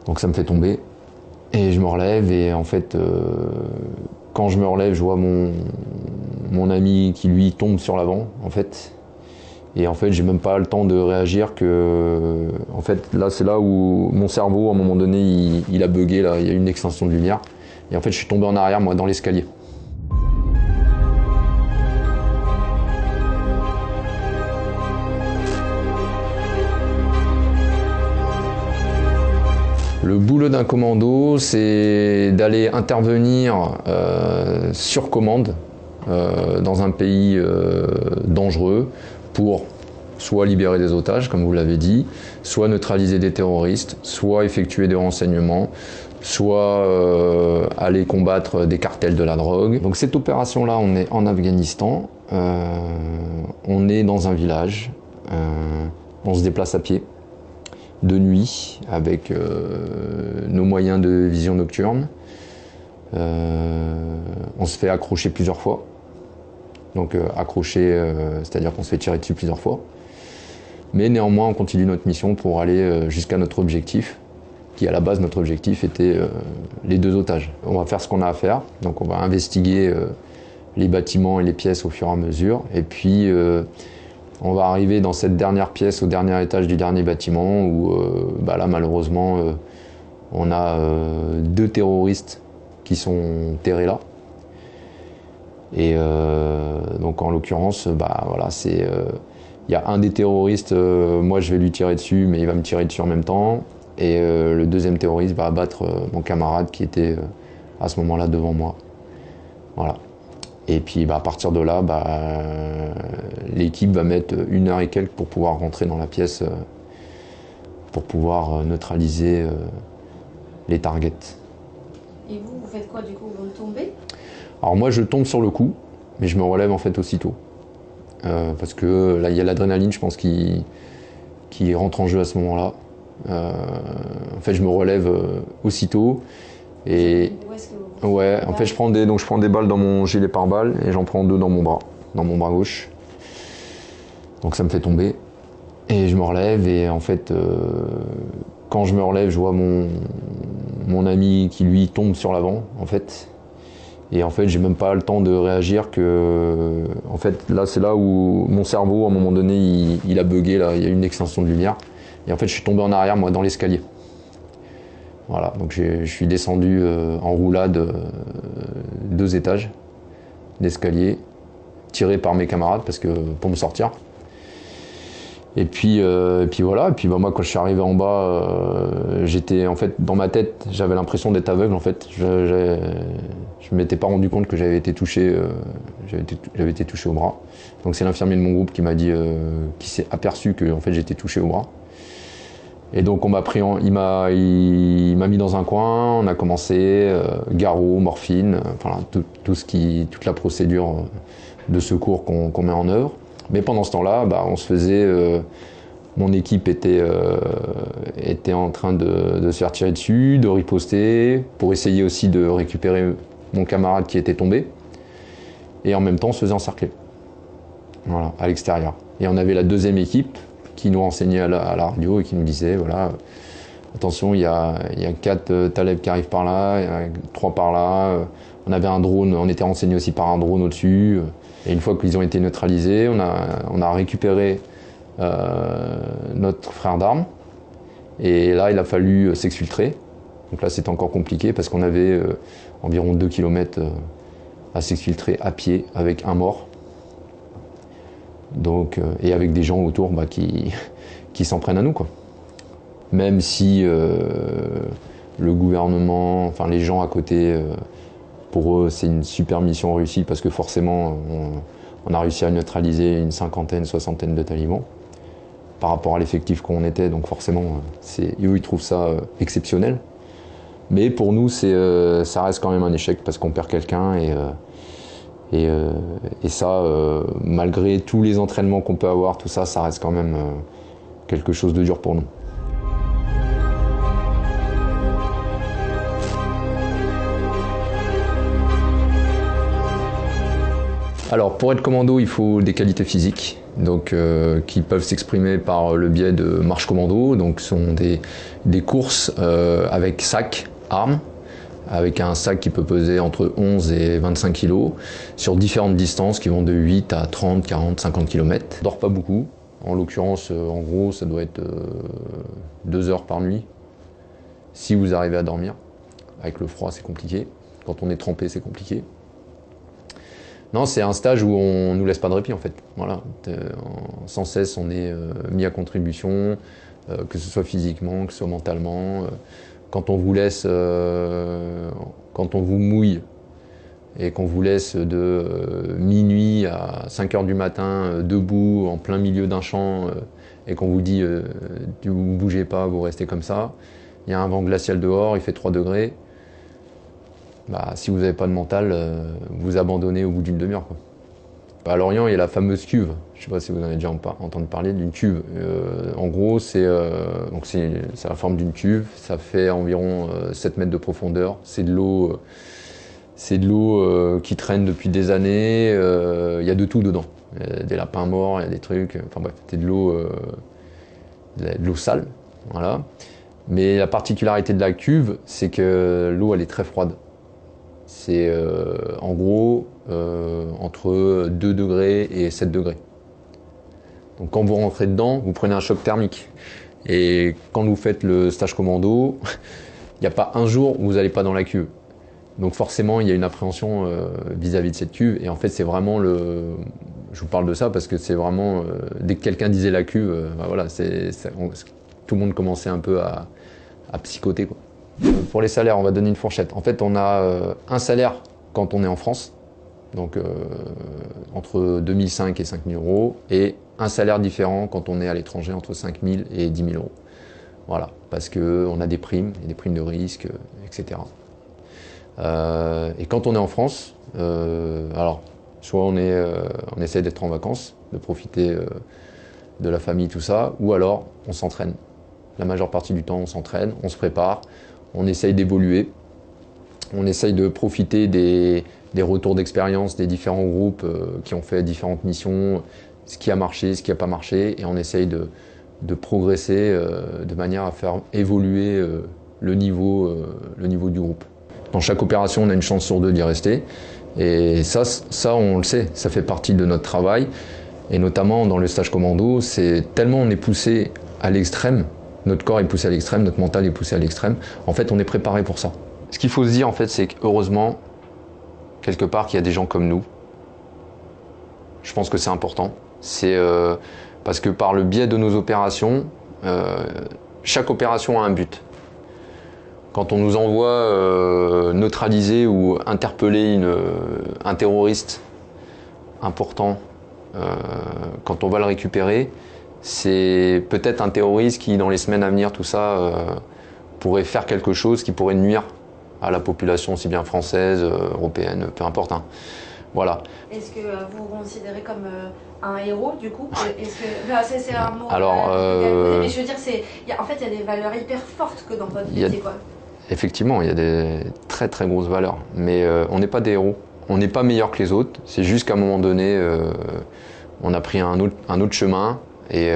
Donc ça me fait tomber et je me relève et en fait quand je me relève je vois mon ami qui lui tombe sur l'avant en fait. Et en fait j'ai même pas le temps de réagir que en fait là c'est là où mon cerveau à un moment donné il a bugué là, il y a eu une extinction de lumière et en fait je suis tombé en arrière moi dans l'escalier. Le boulot d'un commando, c'est d'aller intervenir sur commande dans un pays dangereux pour soit libérer des otages, comme vous l'avez dit, soit neutraliser des terroristes, soit effectuer des renseignements, soit aller combattre des cartels de la drogue. Donc cette opération-là, on est en Afghanistan, on est dans un village, on se déplace à pied. De nuit, avec nos moyens de vision nocturne. On se fait accrocher plusieurs fois. Donc accrocher, c'est-à-dire qu'on se fait tirer dessus plusieurs fois. Mais néanmoins, on continue notre mission pour aller jusqu'à notre objectif, qui à la base, notre objectif était les 2 otages. On va faire ce qu'on a à faire, donc on va investiguer les bâtiments et les pièces au fur et à mesure, et puis on va arriver dans cette dernière pièce, au dernier étage du dernier bâtiment, où là malheureusement on a 2 terroristes qui sont terrés là. Et donc en l'occurrence, voilà, c'est y a un des terroristes, moi je vais lui tirer dessus, mais il va me tirer dessus en même temps. Et le deuxième terroriste va abattre mon camarade qui était à ce moment-là devant moi. Voilà. Et puis à partir de là, l'équipe va mettre 1 heure et quelques pour pouvoir rentrer dans la pièce, pour pouvoir neutraliser les targets. Et vous faites quoi du coup? Vous tombez? Alors moi je tombe sur le coup, mais je me relève en fait aussitôt. Parce que là il y a l'adrénaline je pense qui rentre en jeu à ce moment-là. En fait je me relève aussitôt. Et où est-ce que vous ouais, en fait je prends des balles dans mon gilet pare-balles et j'en prends 2 dans mon bras gauche. Donc ça me fait tomber et je me relève et en fait quand je me relève je vois mon ami qui lui tombe sur l'avant en fait. Et en fait j'ai même pas le temps de réagir que en fait là c'est là où mon cerveau à un moment donné il a bugué là, il y a eu une extinction de lumière et en fait je suis tombé en arrière moi dans l'escalier. Voilà, donc je suis descendu en roulade 2 étages d'escalier, tiré par mes camarades parce que pour me sortir. Et puis voilà, et puis moi quand je suis arrivé en bas, j'étais en fait dans ma tête, j'avais l'impression d'être aveugle en fait. Je m'étais pas rendu compte que j'avais été touché, j'avais été touché au bras. Donc c'est l'infirmier de mon groupe qui m'a dit, qui s'est aperçu que en fait j'étais touché au bras. Et donc il m'a mis dans un coin, on a commencé garrot, morphine, enfin toute la procédure de secours qu'on met en œuvre. Mais pendant ce temps-là, on se faisait, mon équipe était en train de se faire tirer dessus, de riposter, pour essayer aussi de récupérer mon camarade qui était tombé. Et en même temps, on se faisait encercler, voilà, à l'extérieur. Et on avait la 2e équipe qui nous renseignait à la radio et qui nous disait, voilà, attention, il y a 4 talebs qui arrivent par là, il y a 3 par là. On avait un drone, on était renseigné aussi par un drone au-dessus. Et une fois qu'ils ont été neutralisés, on a récupéré notre frère d'armes. Et là, il a fallu s'exfiltrer. Donc là, c'était encore compliqué parce qu'on avait environ 2 km à s'exfiltrer à pied avec un mort. Donc, et avec des gens autour qui s'en prennent à nous, quoi. Même si le gouvernement, enfin les gens à côté, pour eux c'est une super mission réussie parce que forcément on a réussi à neutraliser une 50aine, 60aine de talibans par rapport à l'effectif qu'on était, donc forcément eux ils trouvent ça exceptionnel. Mais pour nous ça reste quand même un échec parce qu'on perd quelqu'un et ça, malgré tous les entraînements qu'on peut avoir, tout ça, ça reste quand même quelque chose de dur pour nous. Alors, pour être commando, il faut des qualités physiques. donc qui peuvent s'exprimer par le biais de marche commando. Donc ce sont des courses avec sac, armes, avec un sac qui peut peser entre 11 et 25 kg, sur différentes distances qui vont de 8 à 30, 40, 50 km. On ne dort pas beaucoup. En l'occurrence, en gros, ça doit être 2 heures par nuit, si vous arrivez à dormir. Avec le froid, c'est compliqué. Quand on est trempé, c'est compliqué. Non, c'est un stage où on nous laisse pas de répit, en fait. Voilà. Sans cesse, on est mis à contribution, que ce soit physiquement, que ce soit mentalement. Quand on vous laisse, quand on vous mouille et qu'on vous laisse de minuit à 5 heures du matin debout en plein milieu d'un champ et qu'on vous dit vous ne bougez pas, vous restez comme ça, il y a un vent glacial dehors, il fait 3 degrés, bah, si vous n'avez pas de mental, vous abandonnez au bout d'une demi-heure. À Lorient, il y a la fameuse cuve. Je ne sais pas si vous en avez déjà entendu parler d'une cuve. En gros, c'est la forme d'une cuve. Ça fait environ 7 mètres de profondeur. C'est de l'eau qui traîne depuis des années. Il y a de tout dedans. Il y a des lapins morts, il y a des trucs. Enfin bref, c'est de l'eau sale. Voilà. Mais la particularité de la cuve, c'est que l'eau, elle est très froide. C'est en gros entre 2 degrés et 7 degrés. Donc quand vous rentrez dedans, vous prenez un choc thermique. Et quand vous faites le stage commando, il n'y a pas un jour où vous n'allez pas dans la cuve. Donc forcément, il y a une appréhension vis-à-vis de cette cuve. Et en fait, c'est vraiment je vous parle de ça parce que c'est vraiment... dès que quelqu'un disait la cuve, bah voilà, tout le monde commençait un peu à psychoter, quoi. Pour les salaires, on va donner une fourchette. En fait, on a un salaire quand on est en France, donc entre 2005 et 5000 euros, et un salaire différent quand on est à l'étranger, entre 5000 et 10 000 euros. Voilà, parce qu'on a des primes de risque, etc. Et quand on est en France, alors, soit on essaie d'être en vacances, de profiter de la famille, tout ça, ou alors on s'entraîne. La majeure partie du temps, on s'entraîne, on se prépare, on essaye d'évoluer, on essaye de profiter des retours d'expérience des différents groupes qui ont fait différentes missions, ce qui a marché, ce qui n'a pas marché, et on essaye de progresser de manière à faire évoluer le niveau du groupe. Dans chaque opération, on a une chance sur 2 d'y rester, et ça, on le sait, ça fait partie de notre travail, et notamment dans le stage commando, c'est tellement on est poussé à l'extrême. Notre corps est poussé à l'extrême, notre mental est poussé à l'extrême. En fait, on est préparé pour ça. Ce qu'il faut se dire, en fait, c'est qu'heureusement, quelque part, qu'il y a des gens comme nous. Je pense que c'est important. C'est parce que par le biais de nos opérations, chaque opération a un but. Quand on nous envoie neutraliser ou interpeller un terroriste important, quand on va le récupérer, c'est peut-être un terroriste qui, dans les semaines à venir, tout ça, pourrait faire quelque chose qui pourrait nuire à la population, aussi bien française, européenne, peu importe. Hein. Voilà. Est-ce que vous vous considérez comme un héros, du coup? C'est un mot... Alors, mais je veux dire, en fait, il y a des valeurs hyper fortes que dans votre métier, quoi. Effectivement, il y a des très très grosses valeurs. Mais on n'est pas des héros. On n'est pas meilleur que les autres. C'est juste qu'à un moment donné, on a pris un autre chemin. Et